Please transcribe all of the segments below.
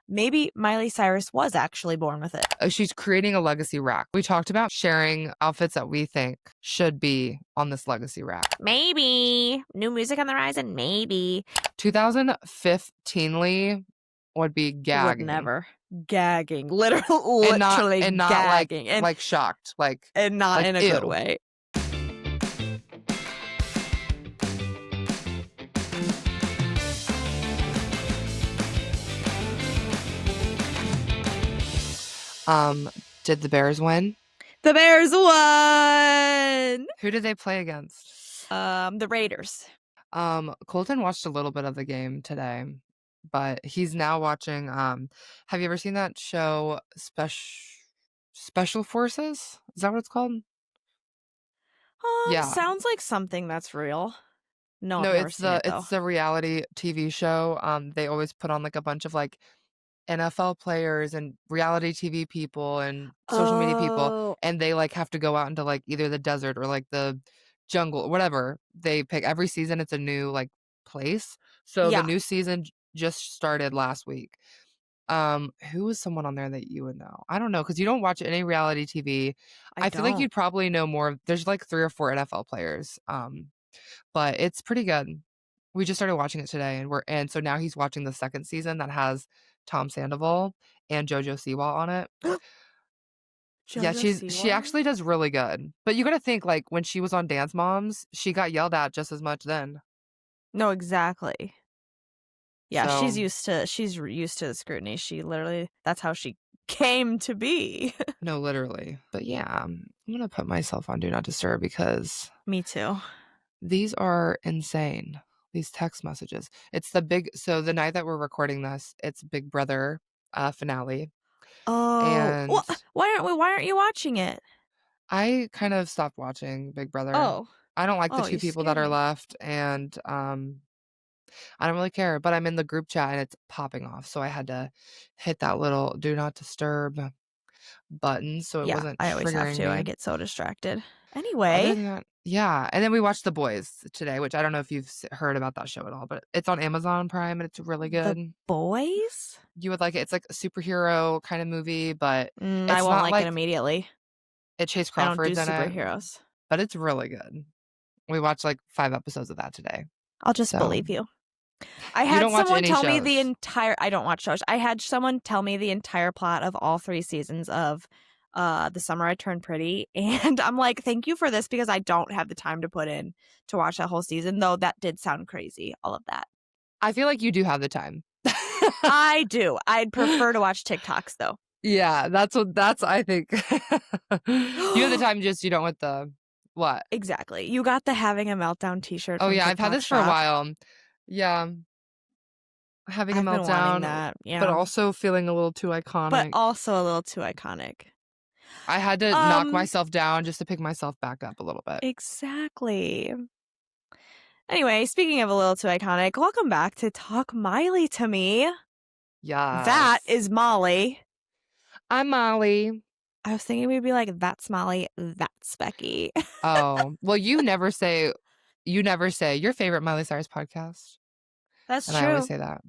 maybe Miley Cyrus was actually born with it. She's creating a legacy rack. We talked about sharing outfits that we think should be on this legacy rack. Maybe. New music on the horizon, maybe. 2015 would be gagging. Would never. Gagging. Literally and not gagging. Like shocked. And not like, in a ew. good way. Did the Bears win? The Bears won! Who did they play against? The Raiders. Colton watched a little bit of the game today, but he's now watching, have you ever seen that show, Special Forces? Is that what it's called? Yeah. Sounds like something that's real. No, it's the reality TV show. They always put on like a bunch of like NFL players and reality TV people and social media people, and they like have to go out into like either the desert or like the jungle or whatever. They pick every season. It's a new like place. So the new season just started last week. Who was someone on there that you would know? I don't know, because you don't watch any reality TV. I feel like you'd probably know more. There's like 3 or 4 NFL players. But it's pretty good. We just started watching it today, and so now he's watching the second season that has Tom Sandoval and JoJo Siwa on it. She actually does really good. But you got to think, like, when she was on Dance Moms, she got yelled at just as much then. No, exactly. Yeah, so, she's used to the scrutiny. She literally, that's how she came to be. No, literally. But yeah, I'm going to put myself on Do Not Disturb because... Me too. These are insane. These text messages. It's so the night that we're recording this, it's Big Brother finale. Oh, and why aren't you watching it? I kind of stopped watching Big Brother. Oh, I don't like the 2 people that are left, and I don't really care. But I'm in the group chat and it's popping off, so I had to hit that little Do Not Disturb button, so it wasn't. I always have to. Me. I get so distracted. Anyway. Yeah, and then we watched The Boys today, which I don't know if you've heard about that show at all, but it's on Amazon Prime, and it's really good. The Boys? You would like it. It's like a superhero kind of movie, but I won't like it immediately. It Chase Crawford's in superheroes. But it's really good. We watched like 5 episodes of that today. I'll just believe you. I had someone tell me the entire... I don't watch shows. I had someone tell me the entire plot of all 3 seasons of... The Summer I Turned Pretty, and I'm like, thank you for this, because I don't have the time to put in to watch that whole season, though that did sound crazy, all of that. I feel like you do have the time. I do. I'd prefer to watch TikToks, though. Yeah, that's I think. You have the time, just you don't want the what? Exactly. You got the Having a Meltdown t-shirt. Oh yeah, I've had this for a while. Yeah. Having a meltdown, but also feeling a little too iconic. I had to knock myself down just to pick myself back up a little bit. Exactly. Anyway, speaking of a little too iconic, welcome back to Talk Miley to Me. Yeah. That is Molly. I'm Molly. I was thinking we'd be like, that's Molly, that's Becky. Oh, well, you never say your favorite Miley Cyrus podcast. That's true. I always say that.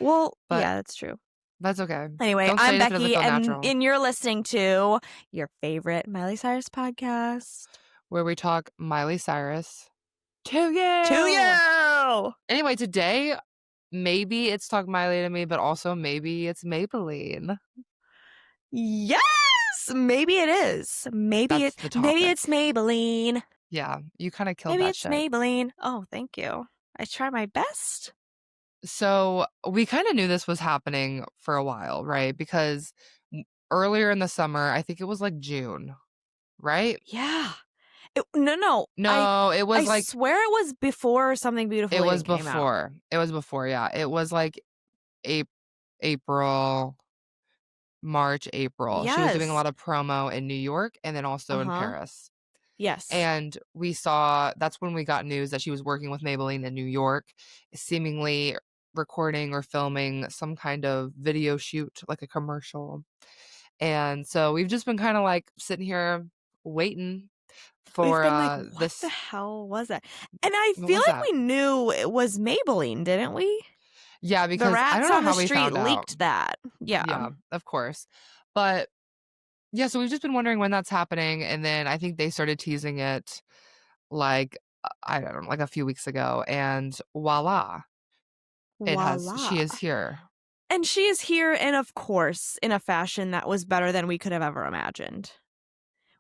Well, yeah, that's true. That's okay. Anyway, I'm Becky, and you're listening to your favorite Miley Cyrus podcast, where we talk Miley Cyrus to you. To you. Anyway, today, maybe it's Talk Miley to Me, but also maybe it's Maybelline. Yes, maybe it is. Maybe it's Maybelline. Yeah, you kind of killed that shit. Maybe it's Maybelline. Oh, thank you. I try my best. So we kind of knew this was happening for a while, right? Because earlier in the summer, I think it was like June, right? Yeah. No. It was I swear it was before Something Beautiful. It was before. It was before, yeah. It was like April, March, April. Yes. She was doing a lot of promo in New York and then also in Paris. Yes. And that's when we got news that she was working with Maybelline in New York, seemingly recording or filming some kind of video shoot, like a commercial. And so we've just been kind of like sitting here waiting for what the hell was that? And I feel like we knew it was Maybelline, didn't we? Yeah, The because I don't rats know on the how we street found out. leaked that. Yeah. Yeah, of course. But yeah, so we've just been wondering when that's happening, and then I think they started teasing it like I don't know, like a few weeks ago, and voila, she Voila. is here. And she is here, and of course, in a fashion that was better than we could have ever imagined.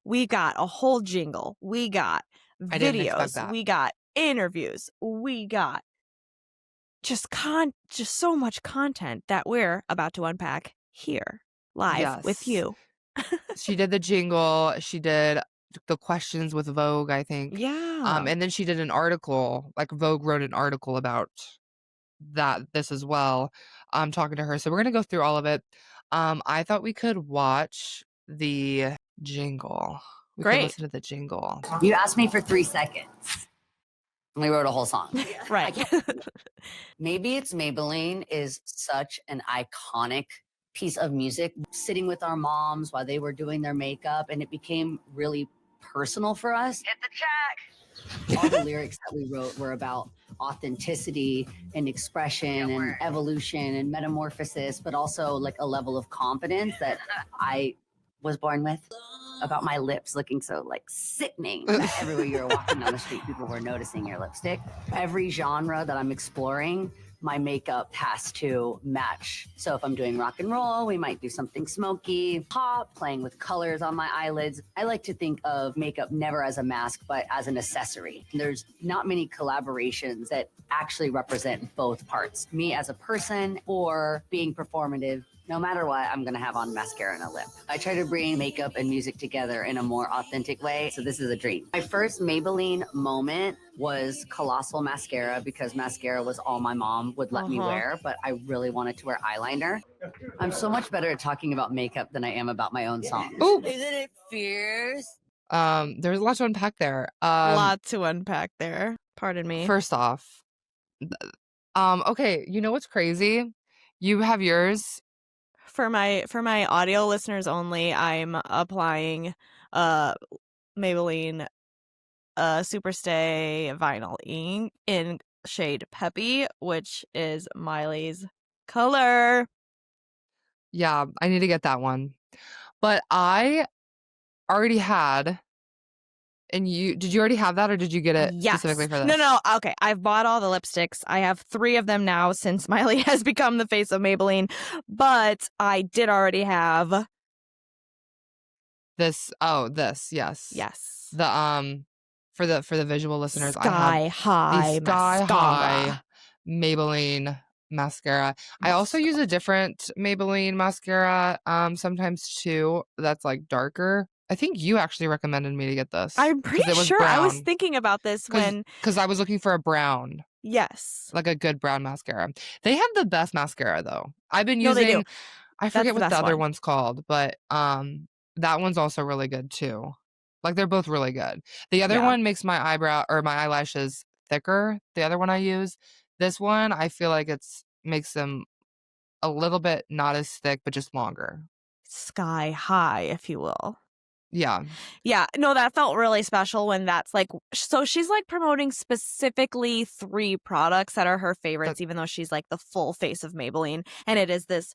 We got a whole jingle. We got I didn't expect videos. that. We got interviews. We got just so much content that we're about to unpack here live with Yes. you. She did the jingle, she did the questions with Vogue, I think. Yeah. And then she did an article, like Vogue wrote an article about this as well. I'm talking to her. So we're gonna go through all of it. I thought we could watch the jingle. We could Great. listen to the jingle. You asked me for 3 seconds. We wrote a whole song. Right. Maybe It's Maybelline is such an iconic piece of music. Sitting with our moms while they were doing their makeup, and it became really personal for us. Hit the check. All the lyrics that we wrote were about authenticity and expression and evolution and metamorphosis, but also like a level of confidence that I was born with. About my lips looking so like sickening that everywhere you were walking down the street, people were noticing your lipstick. Every genre that I'm exploring, my makeup has to match. So if I'm doing rock and roll, we might do something smoky, pop, playing with colors on my eyelids. I like to think of makeup never as a mask, but as an accessory. There's not many collaborations that actually represent both parts, me as a person or being performative. No matter what, I'm gonna have on mascara and a lip. I try to bring makeup and music together in a more authentic way, so this is a dream. My first Maybelline moment was colossal mascara because mascara was all my mom would let me wear, but I really wanted to wear eyeliner. I'm so much better at talking about makeup than I am about my own songs. Ooh. Isn't it fierce? There's a lot to unpack there. Lot to unpack there. Pardon me. First off, okay, you know what's crazy? You have yours. For my audio listeners only, I'm applying Maybelline Superstay Vinyl Ink in shade Peppy, which is Miley's color. Yeah, I need to get that one. But I already had, and did you already have that, or did you get it specifically for this? No. Okay, I've bought all the lipsticks. I have 3 of them now since Miley has become the face of Maybelline. But I did already have this. Oh, this. Yes. Yes. The for the visual listeners, Sky High Maybelline mascara. I also use a different Maybelline mascara sometimes too. That's like darker. I think you actually recommended me to get this. I'm pretty sure brown. I was thinking about this because I was looking for a brown. Yes. Like a good brown mascara. They have the best mascara though. I've been using they do. I forget what the other one's called, but that one's also really good too. Like they're both really good. The other one makes my eyebrow or my eyelashes thicker. The other one I use. This one I feel like makes them a little bit not as thick, but just longer. Sky high, if you will. Yeah. Yeah. No, that felt really special when that's like, so she's like promoting specifically 3 products that are her favorites, even though she's like the full face of Maybelline. And it is this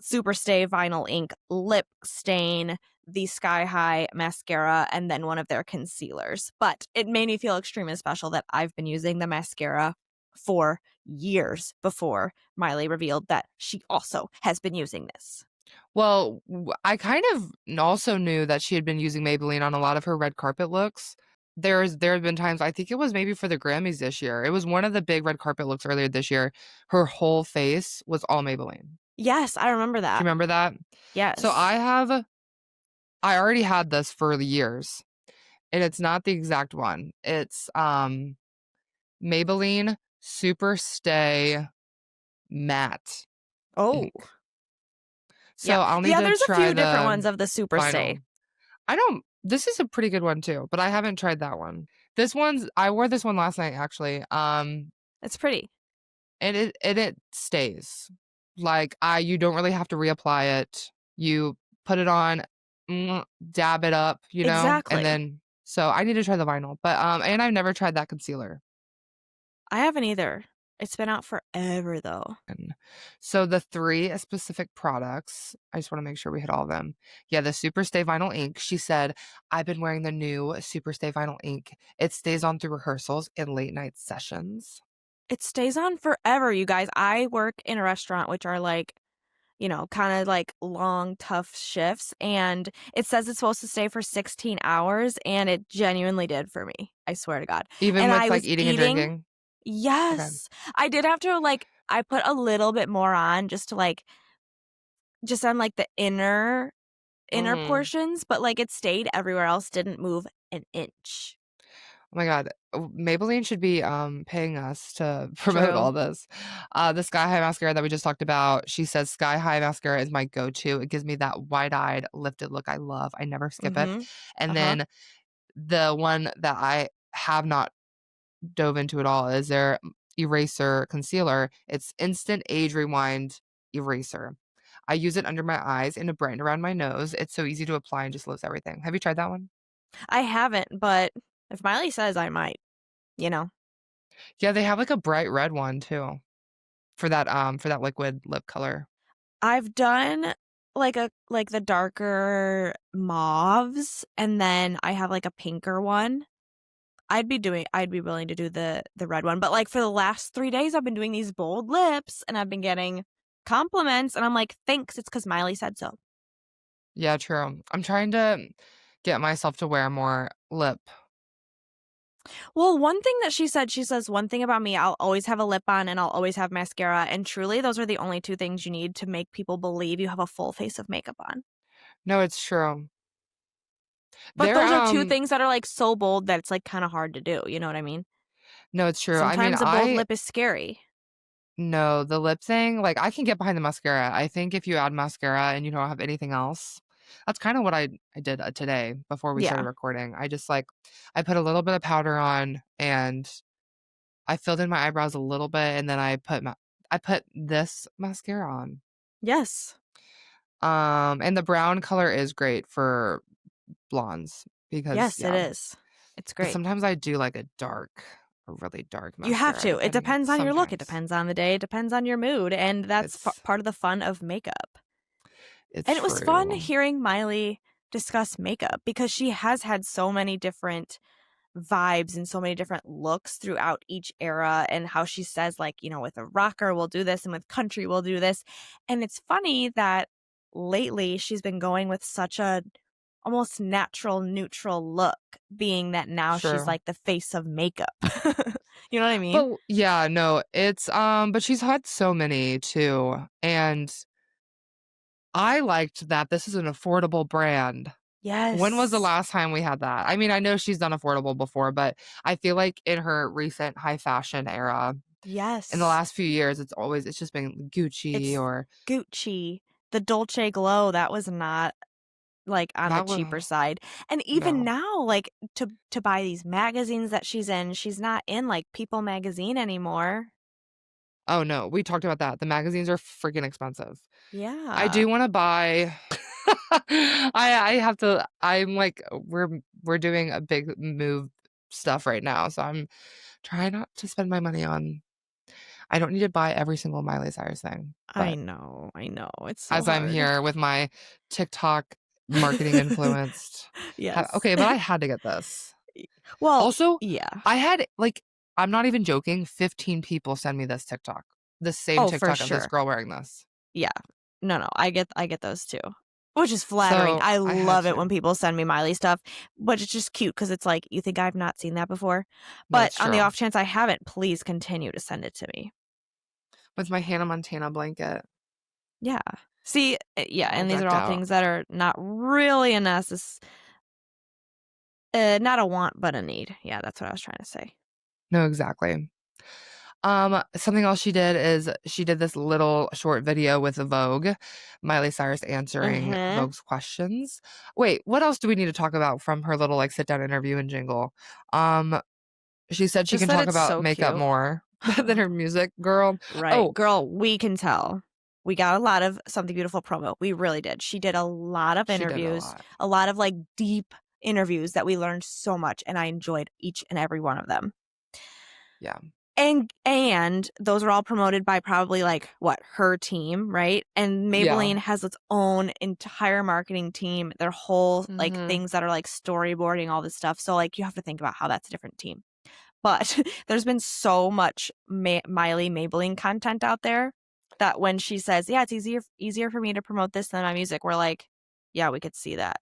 Superstay Vinyl Ink lip stain, the Sky High mascara, and then one of their concealers. But it made me feel extremely special that I've been using the mascara for years before Miley revealed that she also has been using this. Well, I kind of also knew that she had been using Maybelline on a lot of her red carpet looks. There have been times, I think it was maybe for the Grammys this year. It was one of the big red carpet looks earlier this year. Her whole face was all Maybelline. Yes, I remember that. Do you remember that? Yes. So I already had this for years. And it's not the exact one. It's Maybelline Superstay Matte. Oh. Ink. So I'll need to try there's a few different ones of the Superstay. This is a pretty good one too, but I haven't tried that one. I wore this one last night actually. It's pretty. And it stays. Like you don't really have to reapply it. You put it on, dab it up, you know? Exactly. And then so I need to try the vinyl. But and I've never tried that concealer. I haven't either. It's been out forever, though. So the 3 specific products, I just want to make sure we hit all of them. Yeah, the Superstay Vinyl Ink. She said, I've been wearing the new Superstay Vinyl Ink. It stays on through rehearsals and late night sessions. It stays on forever, you guys. I work in a restaurant, which are like, you know, kind of like long, tough shifts. And it says it's supposed to stay for 16 hours. And it genuinely did for me. I swear to God. Even And with I like was eating and drinking? Yes. Okay. I did have to like, I put a little bit more on just to like, just on like the inner portions. But like it stayed everywhere else, didn't move an inch. Oh my God. Maybelline should be paying us to promote all this. The Sky High mascara that we just talked about, she says Sky High mascara is my go-to. It gives me that wide-eyed, lifted look I love. I never skip it. And then the one that I have not dove into at all is their eraser concealer. It's instant age rewind eraser. I use it under my eyes and to brighten around my nose. It's so easy to apply and just lifts everything. Have you tried that one? I haven't, but if Miley says I might, you know. Yeah, they have like a bright red one too for that liquid lip color. I've done like the darker mauves, and then I have like a pinker one. I'd be willing to do the red one, but like for the last 3 days I've been doing these bold lips and I've been getting compliments and I'm like, thanks, it's because Miley said so. Yeah, true. I'm trying to get myself to wear more lip. Well, one thing that she says one thing about me, I'll always have a lip on and I'll always have mascara. And truly, those are the only 2 things you need to make people believe you have a full face of makeup on. No, it's true. But those are 2 things that are like so bold that it's like kind of hard to do. You know what I mean? No, it's true. Sometimes a bold lip is scary. No, the lip thing, like I can get behind the mascara. I think if you add mascara and you don't have anything else, that's kind of what I did today before we started recording. I just like, I put a little bit of powder on and I filled in my eyebrows a little bit and then I put this mascara on. Yes. And the brown color is great for blondes because yes, it is. It's great. But sometimes I do like a really dark mascara. You have to. It depends on your look. It depends on the day. It depends on your mood. And that's part of the fun of makeup. It was fun hearing Miley discuss makeup because she has had so many different vibes and so many different looks throughout each era, and how she says, like, you know, with a rocker we'll do this and with country we'll do this. And it's funny that lately she's been going with such a almost natural, neutral look, being that now she's like the face of makeup. You know what I mean? But yeah, no, it's but she's had so many too, and I liked that this is an affordable brand. Yes. When was the last time we had that? I mean, I know she's done affordable before, but I feel like in her recent high fashion era, yes, in the last few years, it's just been Gucci or Gucci. The Dolce Glow, that was not like on the cheaper side. And even now, like to buy these magazines that she's in, she's not in like People magazine anymore. Oh no, we talked about that. The magazines are freaking expensive. Yeah. I do want to buy I have to, I'm like, we're doing a big move stuff right now, so I'm trying not to spend my money on, I don't need to buy every single Miley Cyrus thing. I know. It's so as hard. I'm here with my TikTok marketing influenced. Yes. Okay, but I had to get this. Well, also, yeah. I had like, I'm not even joking, 15 people send me this TikTok. The same TikTok of this girl wearing this. Yeah. No, I get those too. Which is flattering. So, I love it when people send me Miley stuff, but it's just cute because it's like, you think I've not seen that before? But on the off chance I haven't, please continue to send it to me. With my Hannah Montana blanket. Yeah. See, yeah, and these are all things that are not really a not a want, but a need. Yeah, that's what I was trying to say. No, exactly. Something else she did is she did this little short video with Vogue, Miley Cyrus answering Vogue's questions. Wait, what else do we need to talk about from her little like sit down interview and jingle? She said she can talk about makeup more than her music, girl. Right. Oh, girl, we can tell. We got a lot of Something Beautiful promo. We really did. She did a lot of interviews, a lot of like deep interviews that we learned so much, and I enjoyed each and every one of them. Yeah. And those are all promoted by probably like her team, right? And Maybelline has its own entire marketing team, their whole like things that are like storyboarding all this stuff. So like you have to think about how that's a different team. But there's been so much Miley Maybelline content out there that when she says, yeah, it's easier for me to promote this than my music, we're like, yeah, we could see that.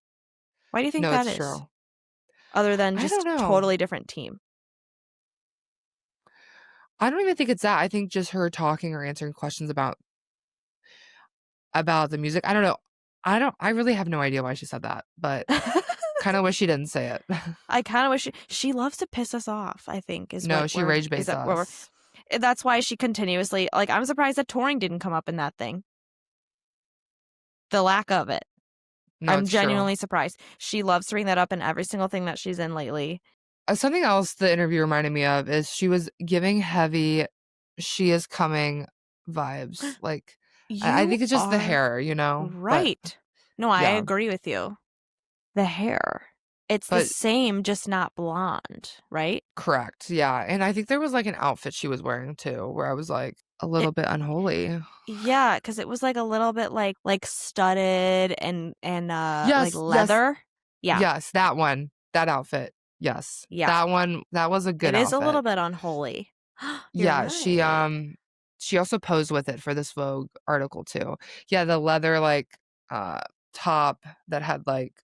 Why do you think that is? True. Other than just totally different team. I don't even think it's that. I think just her talking or answering questions about the music. I don't know. I really have no idea why she said that, but kind of wish she didn't say it. I kind of wish she loves to piss us off, I think. She rage baits us. That's why she continuously, like, I'm surprised that touring didn't come up in that thing. The lack of it. No, I'm genuinely surprised. She loves to bring that up in every single thing that she's in lately. Something else the interview reminded me of is she was giving heavy "She Is Coming" vibes. Like, I think it's just the hair, you know? Right. But, no, I agree with you. The hair. It's the same, just not blonde, right? Correct. Yeah. And I think there was like an outfit she was wearing too, where I was like a little bit unholy. Yeah, because it was like a little bit like studded and like leather. Yes. Yeah. Yes, that one. That outfit. Yes. Yeah. That one, that was a good outfit. It is a little bit unholy. Yeah, right. She also posed with it for this Vogue article too. Yeah, the leather like top that had like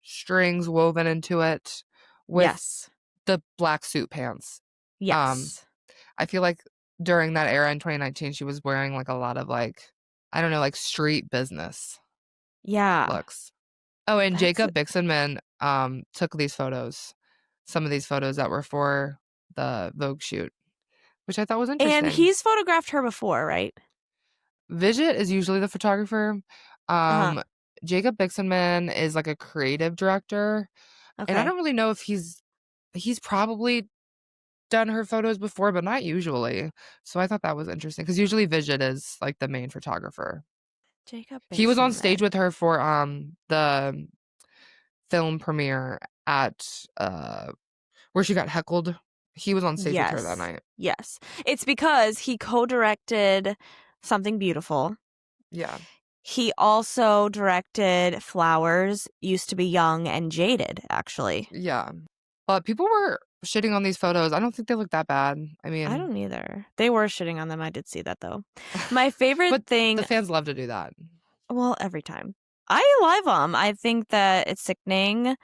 strings woven into it with the black suit pants. Yes. I feel like during that era in 2019 she was wearing like a lot of like, I don't know, like street business looks. Oh, and Jacob Bixenman took these photos. Some of these photos that were for the Vogue shoot, which I thought was interesting. And he's photographed her before, right? Vidget is usually the photographer. Jacob Bixenman is like a creative director. Okay. And I don't really know if he's probably done her photos before, but not usually. So I thought that was interesting because usually Vidget is like the main photographer. Jacob Bixenman. He was on stage with her for the film premiere at where she got heckled. He was on stage with her that night. Yes. It's because he co-directed Something Beautiful. Yeah. He also directed Flowers, Used to Be Young, and Jaded, actually. Yeah. But people were shitting on these photos. I don't think they look that bad. I mean, I don't either. They were shitting on them. I did see that, though. My favorite thing... The fans love to do that. Well, every time. I love them. I think that it's sickening,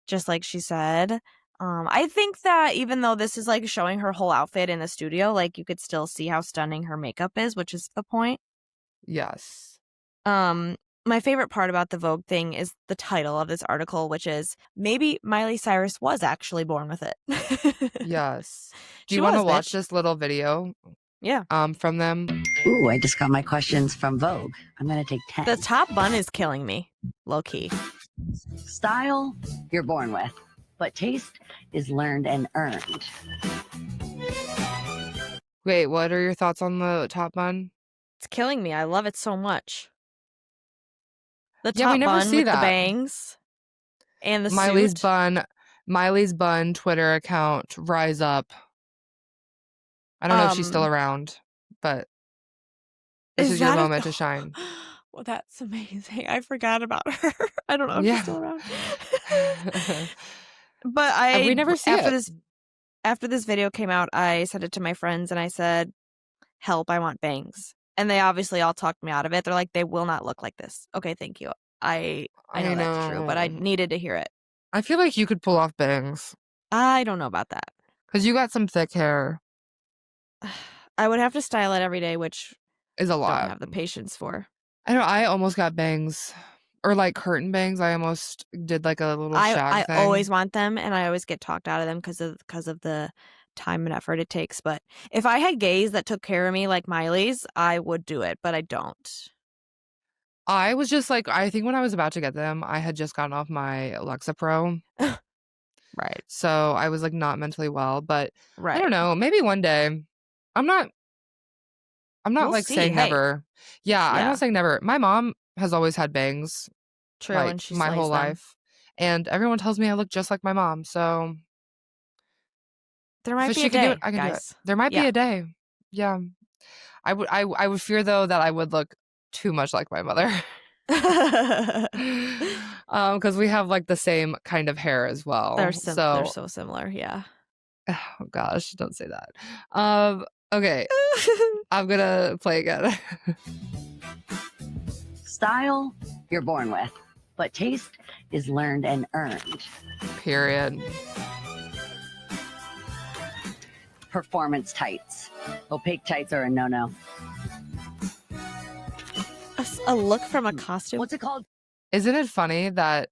just like she said. I think that even though this is like showing her whole outfit in the studio, like you could still see how stunning her makeup is, which is the point. Yes. My favorite part about the Vogue thing is the title of this article, which is maybe Miley Cyrus was actually born with it. Yes. Do you want to watch this little video? Yeah. From them. Ooh, I just got my questions from Vogue. I'm going to take 10. The top bun is killing me. Low key. Style, you're born with. But taste is learned and earned. Wait, what are your thoughts on the top bun? It's killing me. I love it so much. The top bun with the bangs and the suit. Miley's bun Twitter account, Rise Up. I don't know if she's still around, but this is your moment to shine. Well, that's amazing. I forgot about her. I don't know if she's still around. But we never see it. After this video came out, I sent it to my friends and I said, help, I want bangs. And they obviously all talked me out of it. They're like, they will not look like this. Okay, thank you. I know that's true, but I needed to hear it. I feel like you could pull off bangs. I don't know about that. Because you got some thick hair. I would have to style it every day, which is a lot. I don't have the patience for. I almost got bangs. Or like curtain bangs. I almost did like a little shag thing. I always want them, and I always get talked out of them because of the time and effort it takes. But if I had gays that took care of me like Miley's, I would do it, but I don't. I was just like, I think when I was about to get them, I had just gotten off my Lexapro. Right. So I was like not mentally well, but I don't know. Maybe one day. I'm not like saying never. Yeah, I'm not saying never. My mom has always had bangs. True, like, and she my whole life. And everyone tells me I look just like my mom. So There might If be she a can do day, it, I can do it. guys. There might be Yeah. a day. Yeah. I would fear though that I would look too much like my mother. Because we have like the same kind of hair as well. They're So so similar, yeah. oh gosh, don't say that. Okay. I'm gonna play again. Style, you're born with, but taste is learned and earned. Period. Performance tights. Opaque tights are a no-no. A look from a costume? What's it called? Isn't it funny that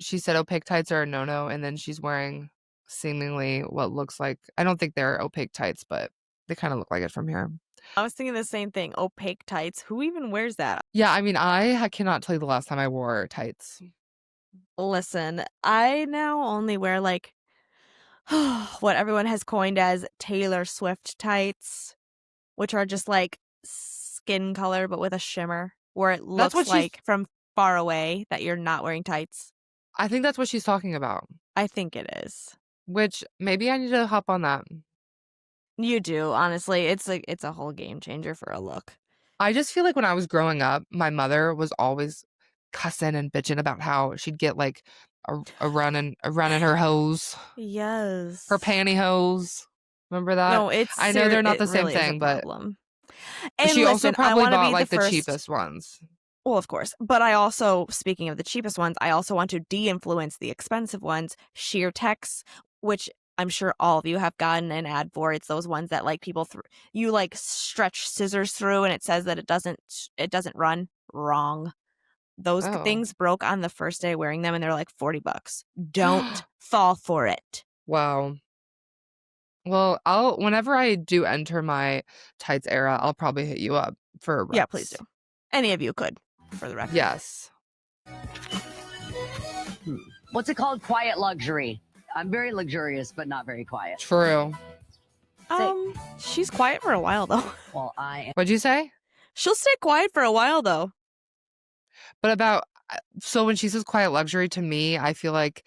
she said opaque tights are a no-no and then she's wearing seemingly what looks like, I don't think they're opaque tights, but they kind of look like it from here. I was thinking the same thing. Opaque tights. Who even wears that? Yeah, I mean, I cannot tell you the last time I wore tights. Listen, I now only wear like what everyone has coined as Taylor Swift tights, which are just like skin color but with a shimmer, where it looks like from far away that you're not wearing tights. I think that's what she's talking about. I think it is. Which maybe I need to hop on that. You do, honestly. It's a whole game changer for a look. I just feel like when I was growing up, my mother was always cussing and bitching about how she'd get like a run in her hose. Yes. Her pantyhose. Remember that? No, I know they're not the same really thing, but and she also probably bought like the cheapest ones. Well, of course. But I also, speaking of the cheapest ones, I also want to de-influence the expensive ones, sheer techs, which I'm sure all of you have gotten an ad for. It's those ones that like people you like stretch scissors through and it says that it doesn't run. Wrong. Those things broke on the first day wearing them and they're like $40. Don't fall for it. Wow. Well, whenever I do enter my tights era, I'll probably hit you up for a reps. Yeah, please do. Any of you could, for the record. Yes. What's it called? Quiet luxury. I'm very luxurious, but not very quiet. True. She's quiet for a while though. Well, What'd you say? She'll stay quiet for a while though. But so when she says quiet luxury, to me, I feel like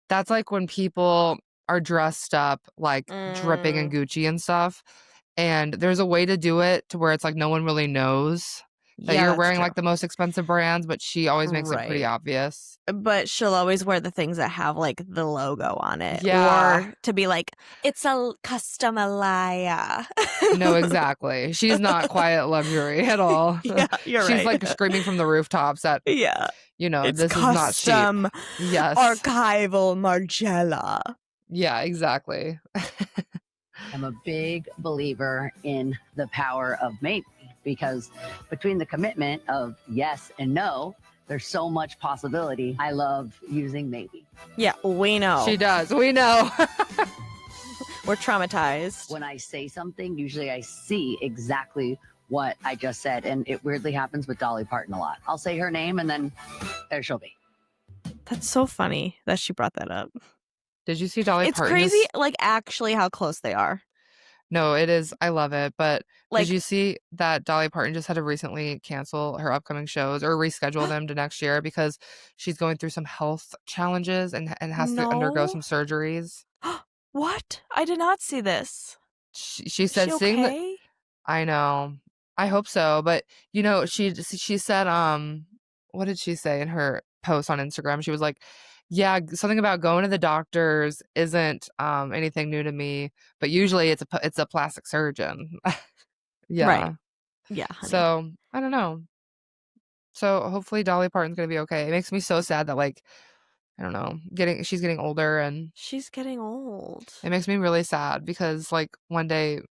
that's like when people are dressed up like dripping in Gucci and stuff. And there's a way to do it to where it's like no one really knows that you're wearing like the most expensive brands, but she always makes it pretty obvious. But she'll always wear the things that have like the logo on it. Yeah. Or to be like, it's a custom Alaya. No, exactly. She's not quiet luxury at all. Yeah, you're right. She's like screaming from the rooftops that, you know, it's this is not cheap. Yes. Archival Margiela. Yeah, exactly. I'm a big believer in the power of maybe, because between the commitment of yes and no, there's so much possibility. I love using maybe. Yeah, we know. She does. We know. We're traumatized. When I say something, usually I see exactly what I just said. And it weirdly happens with Dolly Parton a lot. I'll say her name and then there she'll be. That's so funny that she brought that up. Did you see Dolly Parton? It's crazy, like, actually how close they are. No, it is. I love it. But like, did you see that Dolly Parton just had to recently cancel her upcoming shows or reschedule them to next year because she's going through some health challenges and has to undergo some surgeries? What? I did not see this. She said, is she okay? I know. I hope so. But, you know, she said, what did she say in her post on Instagram? She was like, yeah, something about going to the doctors isn't anything new to me, but usually it's a plastic surgeon. Yeah. Right. Yeah. Honey. So I don't know. So hopefully Dolly Parton's gonna be okay. It makes me so sad that like I don't know, she's getting older and she's getting old. It makes me really sad because like one day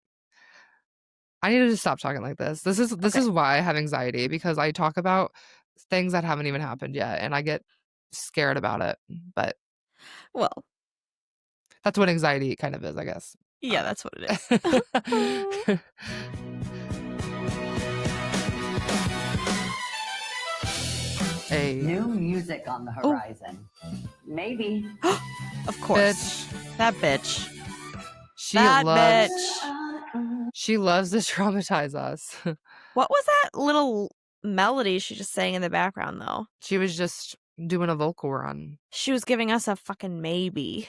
I need to stop talking like this. This is why I have anxiety, because I talk about things that haven't even happened yet and I get scared about it. But well, that's what anxiety kind of is, I guess. Yeah, that's what it is. New music on the horizon. Maybe. Of course. Bitch. That bitch. She loves to traumatize us. What was that little melody she just sang in the background, though? She was just doing a vocal run. She was giving us a fucking maybe.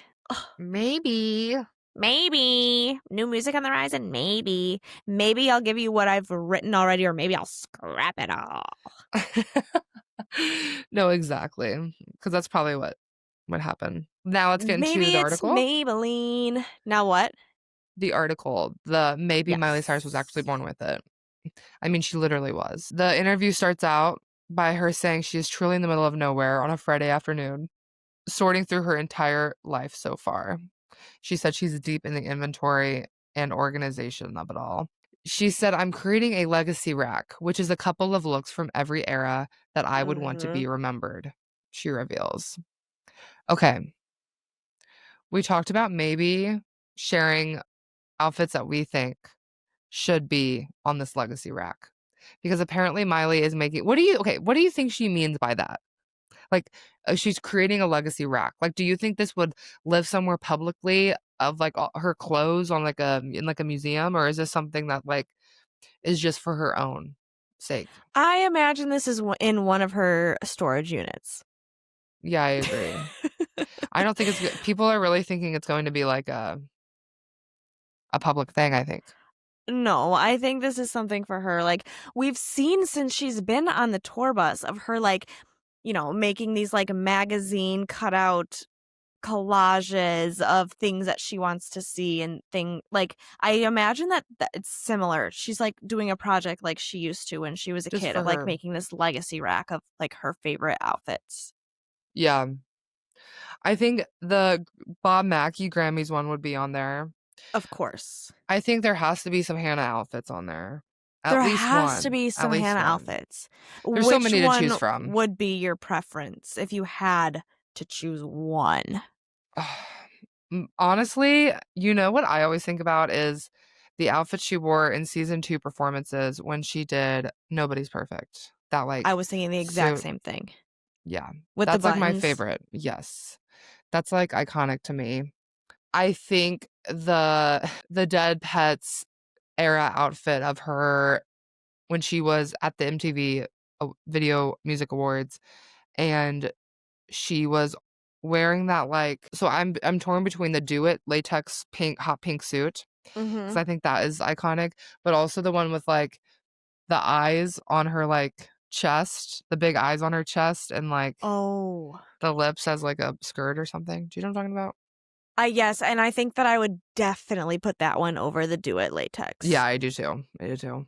Maybe. Maybe. New music on the horizon? Maybe. Maybe I'll give you what I've written already, or maybe I'll scrap it all. No, exactly. Because that's probably what would happen. Now let's get into the article. Maybe it's Maybelline. Now what? The article. Maybe Miley Cyrus was actually born with it. I mean, she literally was. The interview starts out by her saying she is truly in the middle of nowhere on a Friday afternoon, sorting through her entire life so far. She said she's deep in the inventory and organization of it all. She said, I'm creating a legacy rack, which is a couple of looks from every era that I would want to be remembered, she reveals. Okay. We talked about maybe sharing outfits that we think should be on this legacy rack. Because apparently Miley is making what do you think she means by that? Like she's creating a legacy rack. Like, do you think this would live somewhere publicly of like her clothes on like in a museum, or is this something that like is just for her own sake? I imagine this is in one of her storage units. Yeah, I agree. I don't think it's good. People are really thinking it's going to be like a public thing, I think. No, I think this is something for her. Like, we've seen since she's been on the tour bus of her, like, making these like magazine cutout collages of things that she wants to see and like I imagine that it's similar. She's like doing a project like she used to when she was a Just kid for of like her. making this legacy rack of like her favorite outfits. Yeah. I think the Bob Mackie Grammys one would be on there. Of course. I think there has to be some Hannah outfits on there. There has to be some Hannah outfits. There's so many to choose from. Which one would be your preference if you had to choose one? Honestly, you know what I always think about is the outfit she wore in season 2 performances when she did Nobody's Perfect. That like I was thinking the exact same thing. Yeah. With that's the like my favorite. Yes. That's like iconic to me. I think the Dead Pets era outfit of her when she was at the MTV Video Music Awards and she was wearing that like so I'm torn between the Do It latex hot pink suit because I think that is iconic, but also the one with like the eyes on her like chest, the big eyes on her chest, and like the lips as like a skirt or something. Do you know what I'm talking about? Yes, and I think that I would definitely put that one over the Do It latex. Yeah, I do too.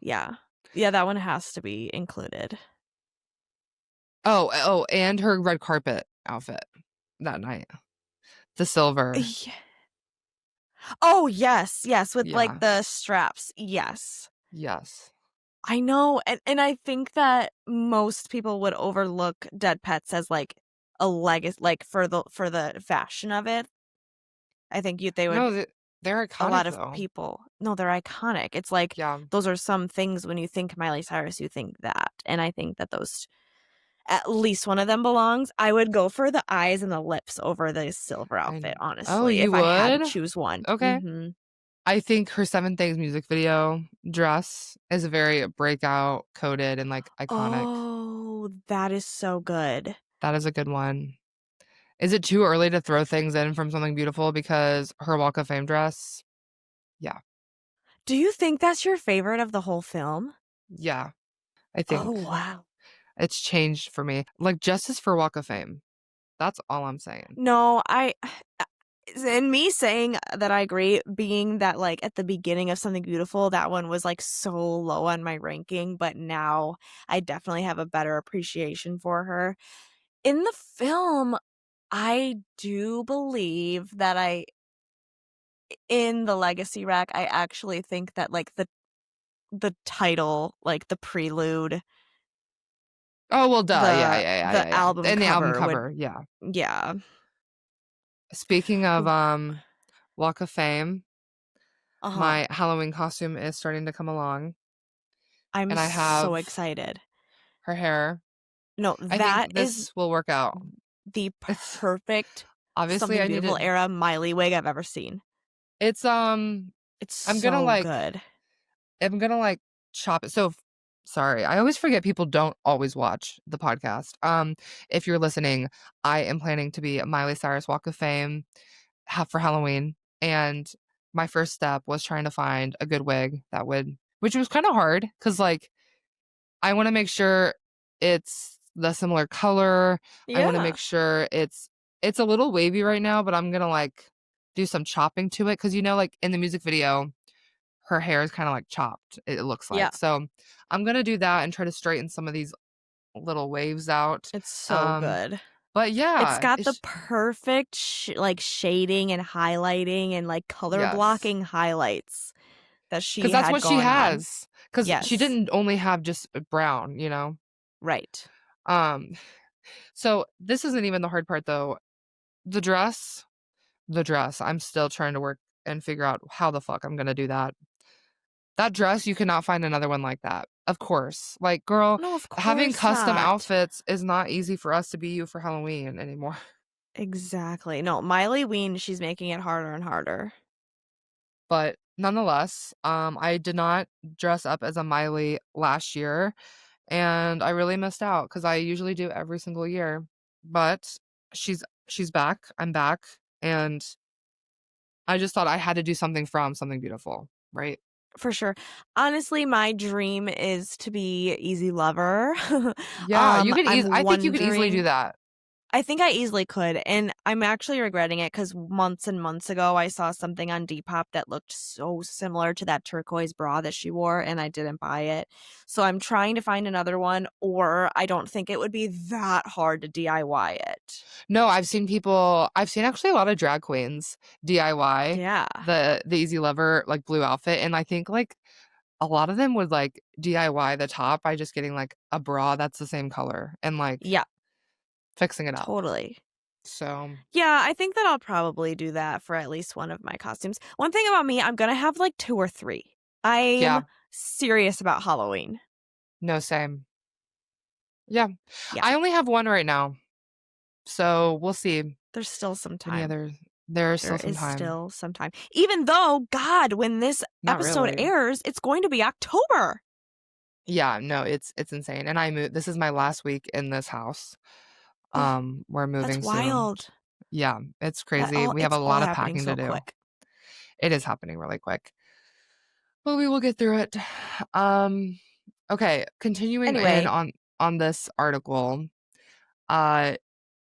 Yeah, that one has to be included. Oh, and her red carpet outfit that night, the silver. Oh yes, with like the straps. Yes. I know, and I think that most people would overlook Dead Pets as like a legacy, like for the fashion of it. I think they would. No, they're iconic. A lot of though. people. No, they're iconic. It's like those are some things when you think Miley Cyrus, you think that, and I think that those. At least one of them belongs. I would go for the eyes and the lips over the silver outfit, honestly. you if would? I had to choose one. Okay. I think her 7 Things music video dress is a very breakout, coded, and like iconic. Oh, that is so good. That is a good one. Is it too early to throw things in from Something Beautiful because her Walk of Fame dress? Yeah. Do you think that's your favorite of the whole film? Yeah, I think. Oh, wow. It's changed for me. Like, justice for Walk of Fame. That's all I'm saying. No, and me saying that I agree, being that like at the beginning of Something Beautiful, that one was like so low on my ranking, but now I definitely have a better appreciation for her. In the film, I do believe that in the legacy rack, I actually think that like the title, like the prelude. Oh, well, duh. Yeah. The album and cover. The album cover, yeah. Yeah. Speaking of Walk of Fame, my Halloween costume is starting to come along. I'm and I have so excited. Her hair. No, I think this will work out. The perfect obviously Something Beautiful era Miley wig I've ever seen. It's I'm gonna like good. I'm gonna like chop it. So sorry, I always forget people don't always watch the podcast. If you're listening, I am planning to be a Miley Cyrus Walk of Fame for Halloween, and my first step was trying to find a good wig that would, which was kind of hard because like I want to make sure it's the similar color. I want to Yeah. make sure it's a little wavy right now, but I'm gonna like do some chopping to it because like in the music video, her hair is kind of like chopped. It looks Yeah. like so. I'm gonna do that and try to straighten some of these little waves out. It's so good. But It's yeah, got the perfect like shading and highlighting and like color yes, blocking highlights that she because that's had what she going on. has. Because she Yes. didn't only have just brown, Right. Um, so this isn't even the hard part though. The dress, I'm still trying to work and figure out how the fuck I'm gonna do that. That dress, you cannot find another one like that. Of course. Like, girl, No, of having course custom not. outfits is not easy for us to be you for Halloween anymore. Exactly. No, Miley Ween, she's making it harder and harder. But nonetheless, I did not dress up as a Miley last year, and I really missed out because I usually do every single year. But she's back. I'm back, and I just thought I had to do something from Something Beautiful, right? For sure. Honestly, my dream is to be Easy Lover. Yeah, you could I'm I think you could easily do wondering. that. I think I easily could, and I'm actually regretting it because months and months ago, I saw something on Depop that looked so similar to that turquoise bra that she wore, and I didn't buy it. So I'm trying to find another one, or I don't think it would be that hard to DIY it. No, I've seen actually a lot of drag queens DIY Yeah. the Easy Lover like blue outfit, and I think like a lot of them would like DIY the top by just getting like a bra that's the same color and like Yeah, fixing it up. totally. So, Yeah, I think that I'll probably do that for at least one of my costumes. One thing about me, I'm gonna have like 2 or 3. I'm yeah, serious about Halloween. no, same. Yeah. Yeah, I only have one right now. So, we'll see. there's still some Any time. other There's There still some is time. still some time. Even though, God, when this Not episode really. airs, it's going to be October. Yeah, no, it's insane. And this is my last week in this house. Oh, We're that's moving soon. wild. Yeah, it's crazy. We have It's a all lot of happening packing to so do. quick. It is happening really quick. But we will get through it. Um, okay, continuing in Anyway, on this article, uh,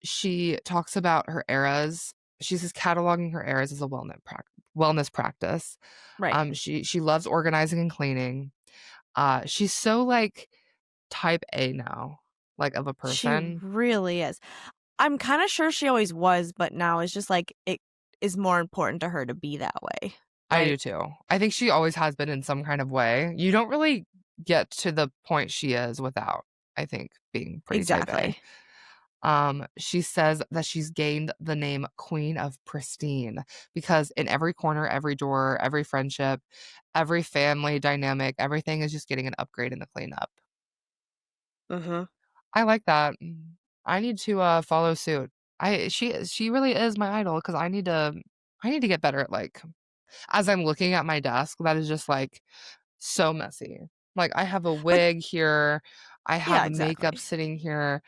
she talks about her eras. She says cataloging her eras as a wellness practice. right. She loves organizing and cleaning. She's so like type A now, like of a She person. really is. I'm kind of sure she always was, but now it's just like it is more important to her to be that way. I Right? do too. I think she always has been in some kind of way. You don't really get to the point she is without, I think, being pretty type A. Exactly. She says that she's gained the name Queen of Pristine because in every corner, every drawer, every friendship, every family dynamic, everything is just getting an upgrade in the cleanup. Mm-hmm. I like that. I need to follow suit. She really is my idol because I need to get better at like as I'm looking at my desk that is just like so messy. Like I have a But wig here, I yeah, have makeup exactly. sitting here,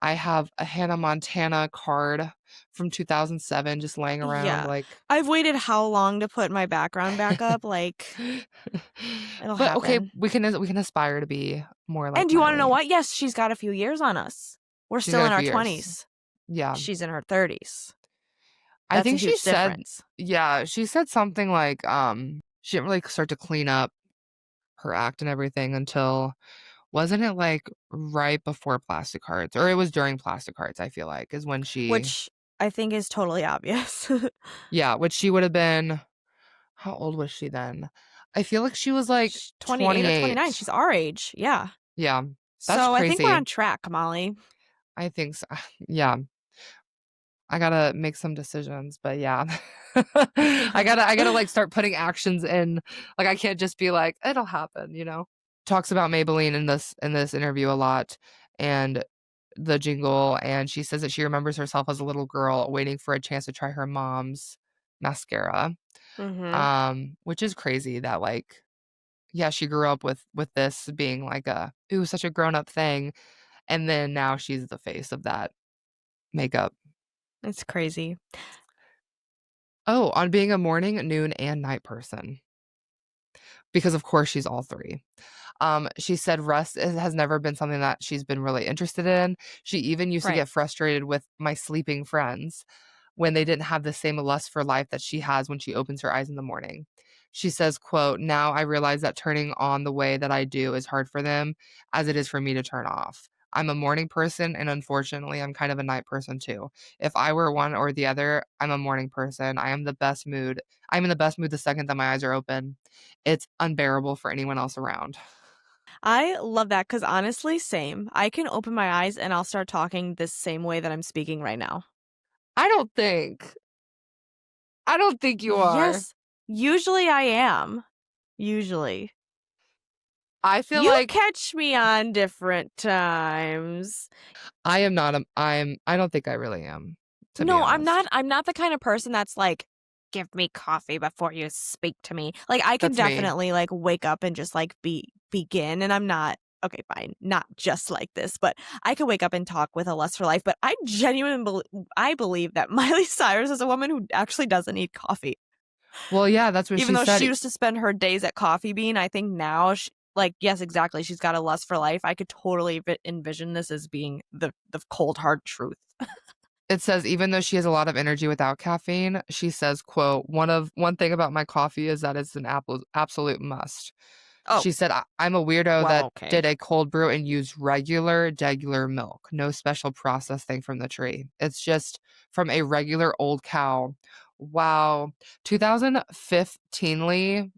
I have a Hannah Montana card from 2007 just laying around Yeah. like I've waited how long to put my background back up? Like, it'll But okay, happen. we can aspire to be more like And you want to know Miley. what? Yes, she's got a few years on us. We're She's still got a in our few years. 20s. Yeah. She's in her 30s. I That's a think she huge said difference. yeah, she said something like she didn't really start to clean up her act and everything until wasn't it like right before Plastic Hearts or it was during Plastic Hearts I feel like is when she Which I think is totally obvious. yeah, which she would have been how old was she then? I feel like she was like 28 or 29. 28. She's our age. Yeah. Yeah. That's So I think we're crazy. on track, Molly. I think so. Yeah. I gotta make some decisions, but yeah. I gotta like start putting actions in. Like I can't just be like, it'll happen. Talks about Maybelline in this interview a lot and the jingle, and she says that she remembers herself as a little girl waiting for a chance to try her mom's mascara. Mm-hmm. Which is crazy that like, yeah, she grew up with this being like such a grown-up thing, and then now she's the face of that makeup. It's crazy. Oh, on being a morning, noon, and night person. Because of course she's all three. She said rest has never been something that she's been really interested in. She even used to Right. get frustrated with my sleeping friends when they didn't have the same lust for life that she has when she opens her eyes in the morning. She says, quote, now I realize that turning on the way that I do is hard for them as it is for me to turn off. I'm a morning person, and unfortunately, I'm kind of a night person too. If I were one or the other, I'm a morning person. I'm in the best mood the second that my eyes are open. It's unbearable for anyone else around. I love that because honestly, same. I can open my eyes and I'll start talking the same way that I'm speaking right now. I don't think you are. Yes, usually I am. Usually. I feel You like catch me on different times. I am not. I don't think I really am. To be No, honest, I'm not the kind of person that's like, give me coffee before you speak to me. Like I can that's me. definitely like wake up and just like begin, and I'm not okay, fine, not just like this, but I could wake up and talk with a lust for life. But I genuinely I believe that Miley Cyrus is a woman who actually doesn't eat coffee. Well, yeah, that's what Even she though said. she used to spend her days at Coffee Bean, I think now like, yes, exactly. She's got a lust for life. I could totally envision this as being the cold hard truth. It says even though she has a lot of energy without caffeine, she says, quote, one thing about my coffee is that it's an absolute must. Oh, She said, I'm a weirdo well, that okay. did a cold brew and used regular milk. No special process thing from the tree. It's just from a regular old cow. Wow. 2015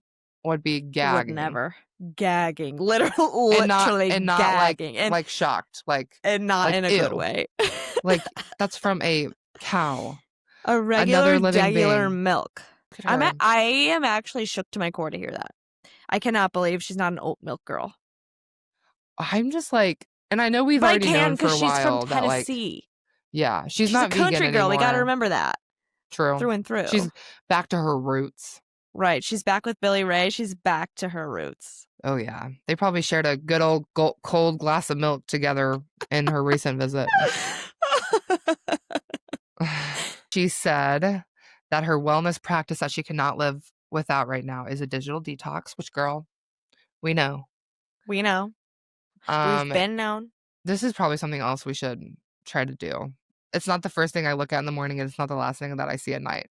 would be Would gagging. never. Gagging. Literally and not gagging. like shocked. And not like in a ew. good way. Like that's from a cow. A regular, Another living regular being. milk. I am actually shook to my core to hear that. I cannot believe she's not an oat milk girl. I'm just like, and I know we've But already known for a she's while from that like, Tennessee. yeah, she's She's a not vegan country girl. anymore. We got to remember that. True. Through and through. She's back to her roots. Right. She's back with Billy Ray. She's back to her roots. Oh, yeah. They probably shared a good old cold glass of milk together in her recent visit. She said that her wellness practice that she cannot live without right now is a digital detox, which, girl, we know. We know. We've been known. This is probably something else we should try to do. It's not the first thing I look at in the morning, and it's not the last thing that I see at night.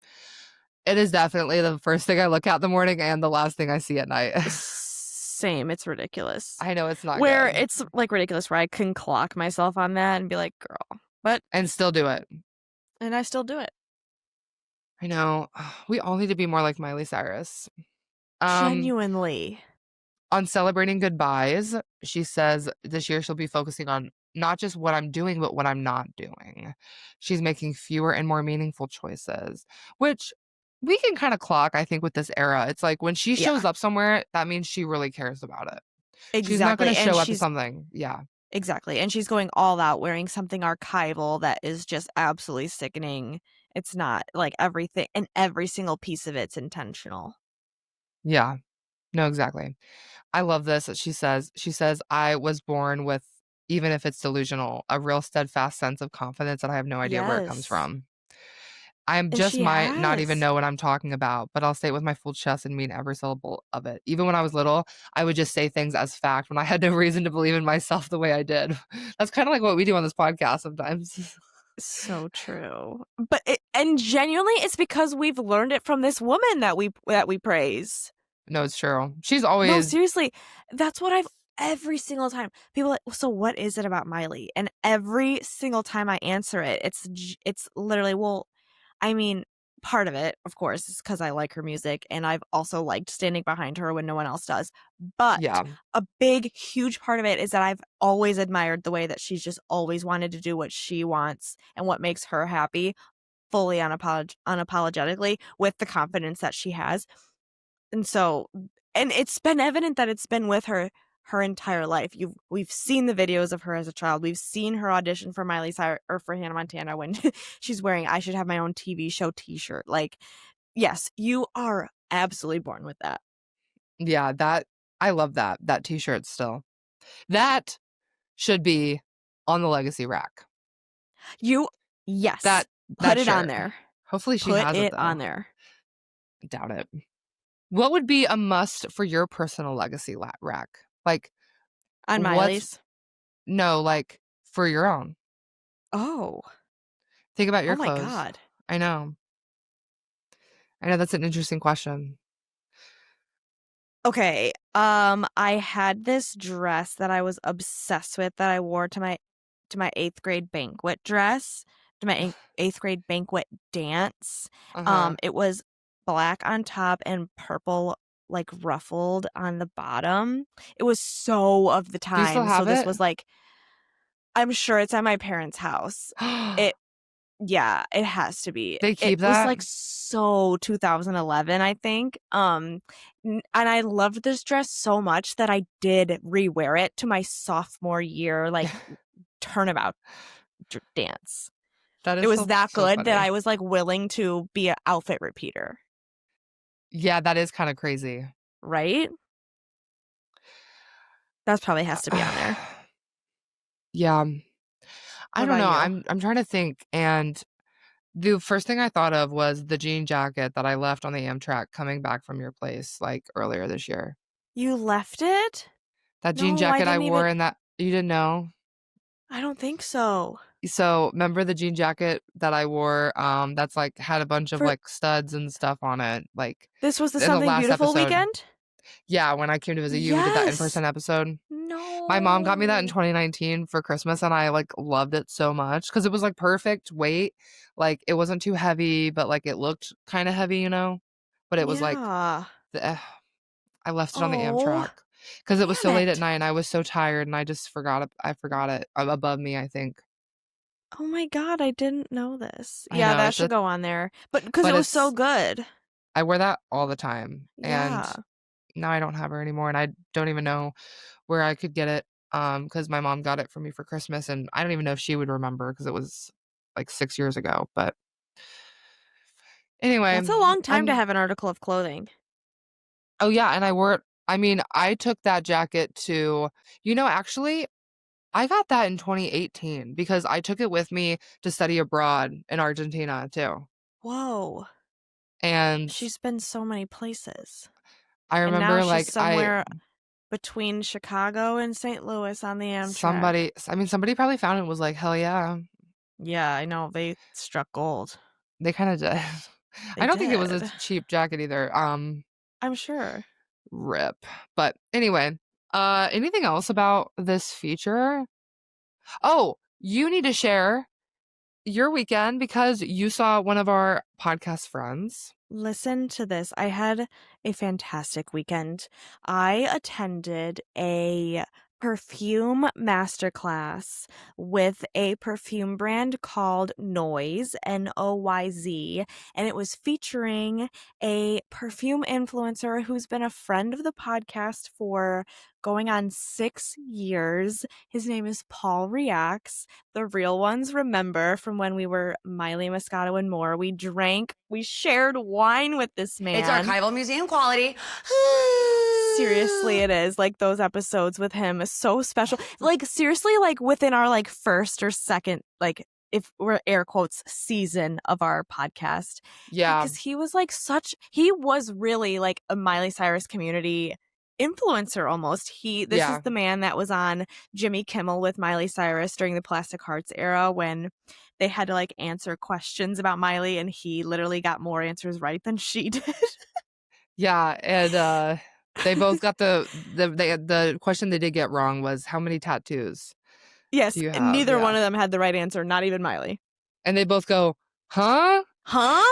It is definitely the first thing I look at in the morning and the last thing I see at night. Same. It's ridiculous. I know it's not where good. It's like ridiculous where I can clock myself on that and be like, girl, but and still do it. And I still do it. I know. We all need to be more like Miley Cyrus. Genuinely. On celebrating goodbyes, she says this year she'll be focusing on not just what I'm doing, but what I'm not doing. She's making fewer and more meaningful choices, which we can kind of clock, I think, with this era. It's like when she shows up somewhere, that means she really cares about it. Exactly. She's not going to show up to something. Yeah. Exactly. And she's going all out wearing something archival that is just absolutely sickening. It's not like everything, and every single piece of it's intentional. Yeah. No, exactly. I love this. She says, I was born with, even if it's delusional, a real steadfast sense of confidence that I have no idea where it comes from. I might not even know what I'm talking about, but I'll say it with my full chest and mean every syllable of it. Even when I was little, I would just say things as fact when I had no reason to believe in myself the way I did. That's kind of like what we do on this podcast sometimes. So true. But and genuinely, it's because we've learned it from this woman that we praise. No, it's true. She's always... No, seriously. That's what every single time. People are like, so what is it about Miley? And every single time I answer it, it's literally, well, I mean, part of it, of course, is because I like her music, and I've also liked standing behind her when no one else does. But a big, huge part of it is that I've always admired the way that she's just always wanted to do what she wants and what makes her happy, fully unapologetically, with the confidence that she has. And so, and it's been evident that it's been with her entire life. We've seen the videos of her as a child. We've seen her audition for Miley Cyrus or for Hannah Montana when she's wearing "I should have my own TV show" t-shirt. Like, yes, you are absolutely born with that. Yeah, I love that t-shirt still. That should be on the legacy rack. Yes. That put it shirt. on there. Hopefully she has it on there. Doubt it. What would be a must for your personal legacy rack? Like, on Miley's? No, like for your own. Oh. Think about your Oh my clothes. God. I know that's an interesting question. Okay. I had this dress that I was obsessed with that I wore to my 8th grade banquet dress, to my 8th grade banquet dance. It was black on top and purple like ruffled on the bottom. It was so of the time. Do you still have this it? was like, I'm sure it's at my parents' house. Yeah, it has to be. They keep that? It was like so 2011, I think. And I loved this dress so much that I did rewear it to my sophomore year, like turnabout dance. It was that good that I was like willing to be an outfit repeater. Yeah, that is kind of crazy. Right? That probably has to be on there. Yeah. I don't know. I'm trying to think, and the first thing I thought of was the jean jacket that I left on the Amtrak coming back from your place like earlier this year. You left it? That jean jacket I wore in that, you didn't know? I don't think so. So remember the jean jacket that I wore that's like had a bunch of like studs and stuff on it, like this was the Something Beautiful weekend? Yeah, when I came to visit you, we did that in-person episode. No. My mom got me that in 2019 for Christmas, and I like loved it so much because it was like perfect weight. Like it wasn't too heavy, but like it looked kind of heavy, you know? But it was like I left it on the Amtrak because it was so late at night and I was so tired and I just forgot it above me, I think. Oh my God, I didn't know this. Yeah, that should go on there. But because it was so good. I wear that all the time. And now I don't have her anymore and I don't even know where I could get it because my mom got it for me for Christmas and I don't even know if she would remember because it was like 6 years ago. But anyway. That's a long time to have an article of clothing. Oh, yeah. And I wore it. I mean, I took that jacket to, actually, I got that in 2018 because I took it with me to study abroad in Argentina too. Whoa. And she's been so many places. I remember and now she's somewhere between Chicago and St. Louis on the Amtrak. Somebody probably found it and was like, hell yeah. Yeah, I know. They struck gold. They kind of did. I don't think it was a cheap jacket either. I'm sure. Rip. But anyway, anything else about this feature? Oh, you need to share your weekend because you saw one of our podcast friends. Listen to this. I had a fantastic weekend. I attended a perfume masterclass with a perfume brand called Noise, Noyz, and it was featuring a perfume influencer who's been a friend of the podcast for going on 6 years. His name is Paul Reacts. The real ones remember from when we were Miley, Moscato, and more. We shared wine with this man. It's archival museum quality. Seriously, it is. Like those episodes with him is so special. Like seriously, like within our like first or second, like if we're air quotes season of our podcast. Yeah. Because he was really like a Miley Cyrus community influencer almost. This is the man that was on Jimmy Kimmel with Miley Cyrus during the Plastic Hearts era when they had to like answer questions about Miley and he literally got more answers right than she did. Yeah, and they both got the question they did get wrong was how many tattoos? Yes, do you have? Neither one of them had the right answer, not even Miley. And they both go, huh? Huh?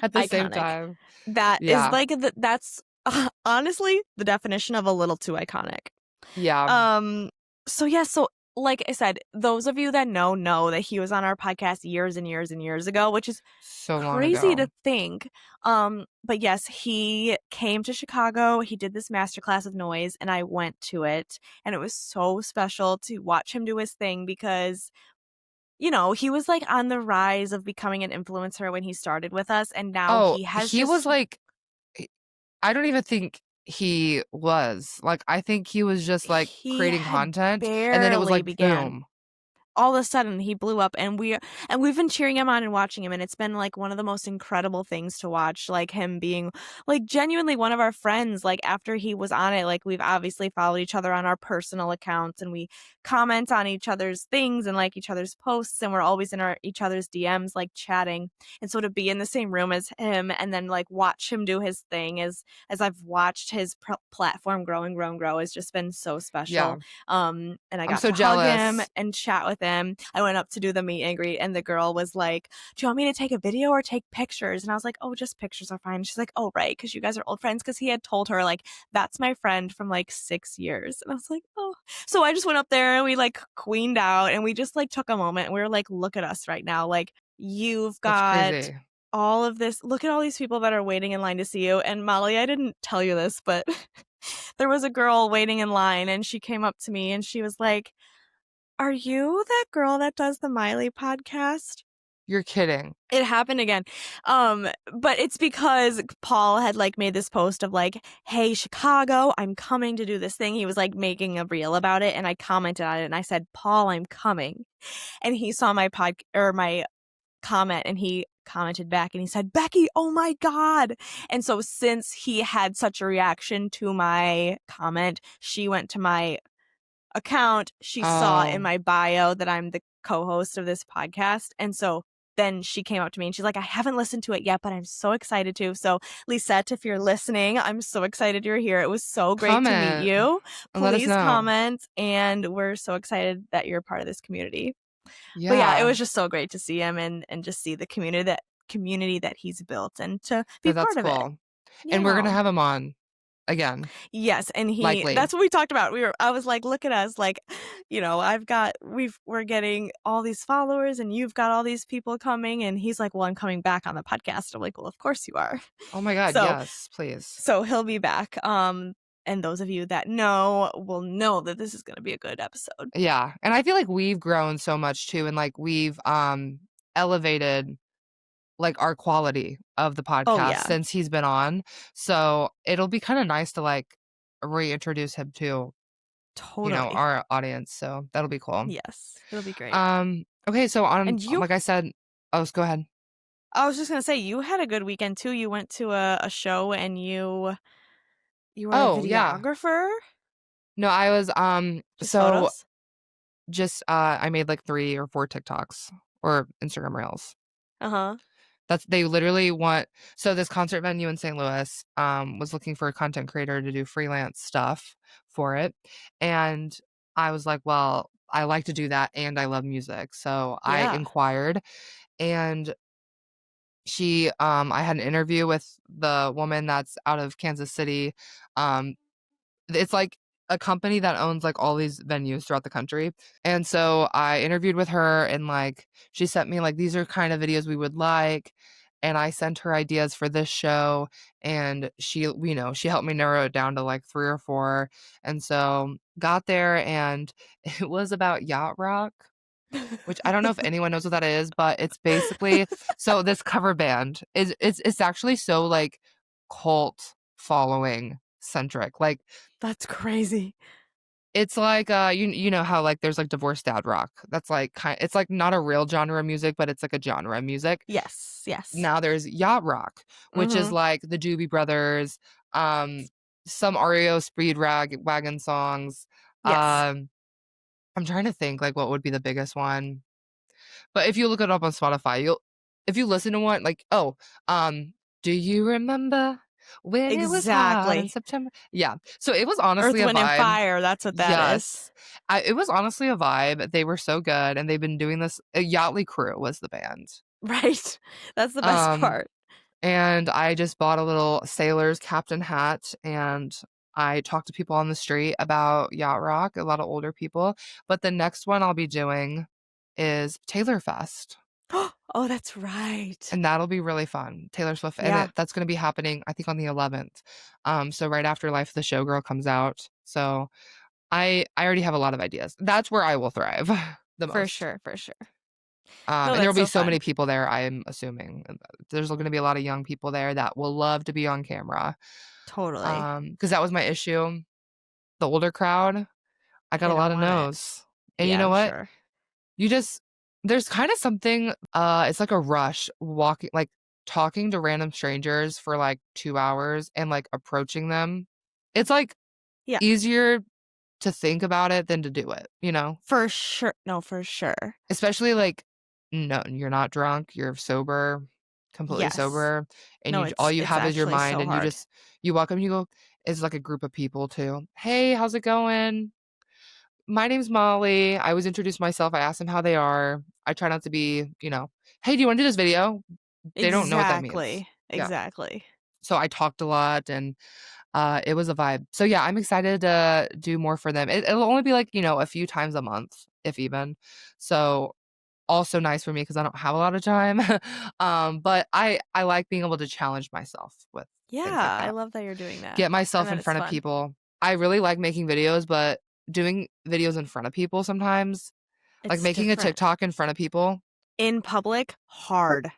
At the same time. That is like that's honestly the definition of a little too iconic. Yeah. So like I said, those of you that know that he was on our podcast years and years and years ago, which is so crazy to think. But yes, he came to Chicago. He did this masterclass of Noise, and I went to it, and it was so special to watch him do his thing because, he was like on the rise of becoming an influencer when he started with us, and now he was like, I don't even think he was like, I think he was just like creating content and then it was like boom. all of a sudden he blew up, and we've been cheering him on and watching him, and it's been like one of the most incredible things to watch, like him being like genuinely one of our friends. Like after he was on it, like we've obviously followed each other on our personal accounts, and we comment on each other's things and like each other's posts, and we're always in each other's DMs like chatting. And so to be in the same room as him and then like watch him do his thing as I've watched his platform grow and grow and grow has just been so special. And I got so to jealous. hug him and chat with him. I went up to do the meet and greet, and the girl was like, "Do you want me to take a video or take pictures?" And I was like, "Oh, just pictures are fine." She's like, "Oh, right, because you guys are old friends," because he had told her like, "That's my friend from like 6 years." And I was like, "Oh." So I just went up there and we like queened out, and we just like took a moment, and we were like, "Look at us right now. Like you've got all of this. Look at all these people that are waiting in line to see you." And Molly, I didn't tell you this, but there was a girl waiting in line, and she came up to me and she was like, "Are you that girl that does the Miley podcast?" You're kidding. It happened again. But it's because Paul had like made this post of like, "Hey, Chicago, I'm coming to do this thing." He was like making a reel about it, and I commented on it and I said, "Paul, I'm coming." And he saw my my comment, and he commented back and he said, "Becky, oh my God." And so since he had such a reaction to my comment, she went to my account. She saw in my bio that I'm the co-host of this podcast. And so then she came up to me and she's like, "I haven't listened to it yet, but I'm so excited to." So Lisette, if you're listening, I'm so excited you're here. It was so great to meet you. Please comment. And we're so excited that you're a part of this community. But yeah, it was just so great to see him and just see the community that he's built and to be part of it. And we're gonna have him on again. Yes, and likely. That's what we talked about. I was like, "Look at us, like, you know, we're getting all these followers and you've got all these people coming." And he's like, "Well, I'm coming back on the podcast." I'm like, "Well, of course you are." Oh my God, yes, please. So he'll be back. And those of you that know will know that this is going to be a good episode. Yeah. And I feel like we've grown so much too, and like we've elevated like our quality of the podcast since he's been on. So it'll be kind of nice to like reintroduce him to our audience. So that'll be cool. Yes, it'll be great. Okay, so like I said, go ahead. I was just gonna say, you had a good weekend too. You went to a show and you were a videographer. Yeah. No, I was photos? just I made like 3 or 4 TikToks or Instagram reels. They literally so this concert venue in St. Louis was looking for a content creator to do freelance stuff for it. And I was like, well, I like to do that and I love music. So I inquired, and I had an interview with the woman that's out of Kansas City. It's like a company that owns like all these venues throughout the country. And so I interviewed with her, and like she sent me like, these are kind of videos we would like. And I sent her ideas for this show, and she helped me narrow it down to like 3 or 4. And so got there, and it was about yacht rock, which I don't know if anyone knows what that is, but it's basically so this cover band it's actually so like cult following centric. Like, that's crazy. It's like you know how like there's like divorced dad rock. That's like it's like not a real genre of music, but it's like a genre of music. Yes. Now there's yacht rock, which is like the Doobie Brothers, some REO Speedwagon songs. Yes. I'm trying to think like what would be the biggest one. But if you look it up on Spotify, if you listen to one like, do you remember when it was hot in September? Yeah. So it was honestly Earth, a vibe. Wind and Fire, that's what that is. It was honestly a vibe. They were so good, and they've been doing this. Yachtly Crew was the band. Right. That's the best part. And I just bought a little sailor's captain hat, and I talked to people on the street about yacht rock, a lot of older people. But the next one I'll be doing is Taylor Fest. Oh, that's right. And that'll be really fun. Taylor Swift. Yeah. And that's going to be happening, I think, on the 11th. So right after Life of the Showgirl comes out. So I already have a lot of ideas. That's where I will thrive the most. For sure. And there will be so many people there, I'm assuming. There's going to be a lot of young people there that will love to be on camera. Totally. Because that was my issue. The older crowd, I got a lot of no's. And you know what? Sure. there's kind of something, it's like a rush walking, like talking to random strangers for like 2 hours and like approaching them. It's like easier to think about it than to do it, you know? For sure. No, for sure. Especially like, no, you're not drunk, you're sober, completely sober, and No, all you have is your mind, so and hard. you walk up and you go, it's like a group of people too. Hey, how's it going? My name's Molly. I always introduce myself. I ask them how they are. I try not to be, you know, hey, do you want to do this video? They don't know what that means. Exactly. So I talked a lot, and it was a vibe. So yeah, I'm excited to do more for them. It'll only be like, you know, a few times a month, if even. So also nice for me because I don't have a lot of time. But I like being able to challenge myself with things like that. I love that you're doing that. Get myself in front of people. I really like making videos, but doing videos in front of people sometimes, like making a TikTok in front of people. In public, hard.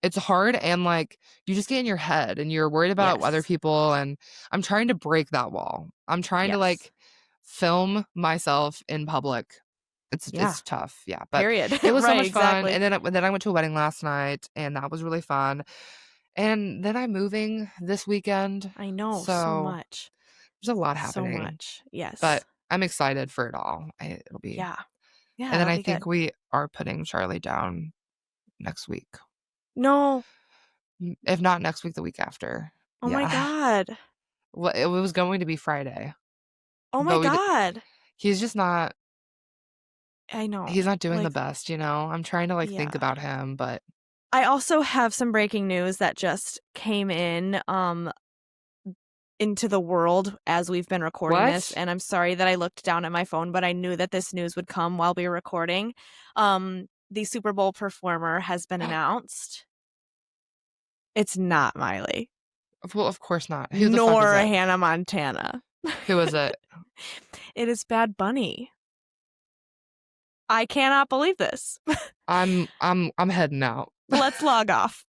It's hard, and like you just get in your head and you're worried about other people, and I'm trying to break that wall. I'm trying to like film myself in public. It's tough, but period. It was so much fun. And then I went to a wedding last night, and that was really fun. And then I'm moving this weekend. I know, so much. There's a lot happening. So much, yes. But I'm excited for it all. It'll be And then I think we are putting Charlie down next week. No. If not next week, the week after. Oh my God. Well, it was going to be Friday. Oh my God. He's just not. I know. He's not doing the best, you know? I'm trying to like think about him, but. I also have some breaking news that just came in into the world as we've been recording this. And I'm sorry that I looked down at my phone, but I knew that this news would come while we were recording. The Super Bowl performer has been announced. It's not Miley. Well, of course not. Who nor Hannah Montana. Who is it? It is Bad Bunny. I cannot believe this. I'm heading out. Let's log off.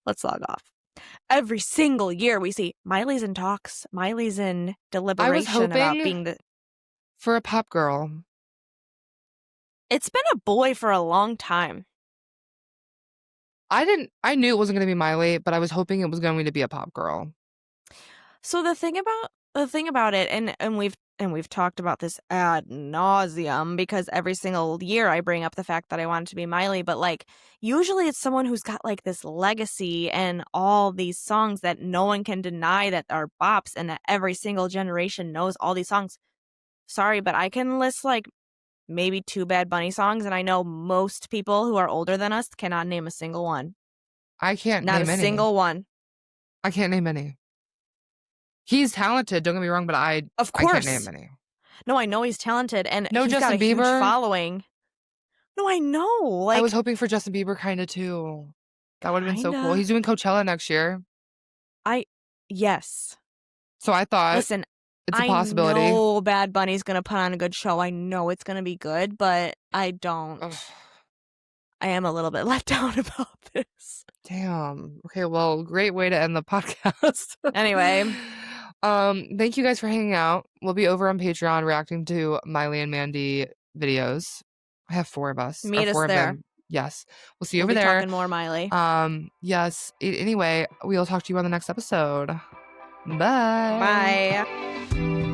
Let's log off. Every single year we see Miley's in talks. Miley's in deliberation about being the for a pop girl. It's been a boy for a long time. I knew it wasn't going to be Miley, but I was hoping it was going to be a pop girl. So the thing about it, and we've talked about this ad nauseum because every single year I bring up the fact that I want it to be Miley, but like usually it's someone who's got like this legacy and all these songs that no one can deny that are bops and that every single generation knows all these songs. Sorry, but I can list like maybe 2 Bad Bunny songs, and I know most people who are older than us cannot name a single one. I can't name any. Not a single one. I can't name any. He's talented, don't get me wrong, but I can't name any. No, I know he's talented, and no he's Justin got a Bieber huge following. No, I know. Like, I was hoping for Justin Bieber kind of too. That would have been so cool. He's doing Coachella next year. Yes. So I thought, listen, it's a possibility. I know Bad Bunny's gonna put on a good show. I know it's gonna be good, but I don't. Ugh. I am a little bit let down about this. Damn. Okay, well, great way to end the podcast. Anyway. Thank you guys for hanging out. We'll be over on Patreon reacting to Miley and Mandy videos. I have 4 of us. Meet us there. Yes. We'll see you over there. Talking more Miley. Yes. Anyway, we'll talk to you on the next episode. Bye. Bye.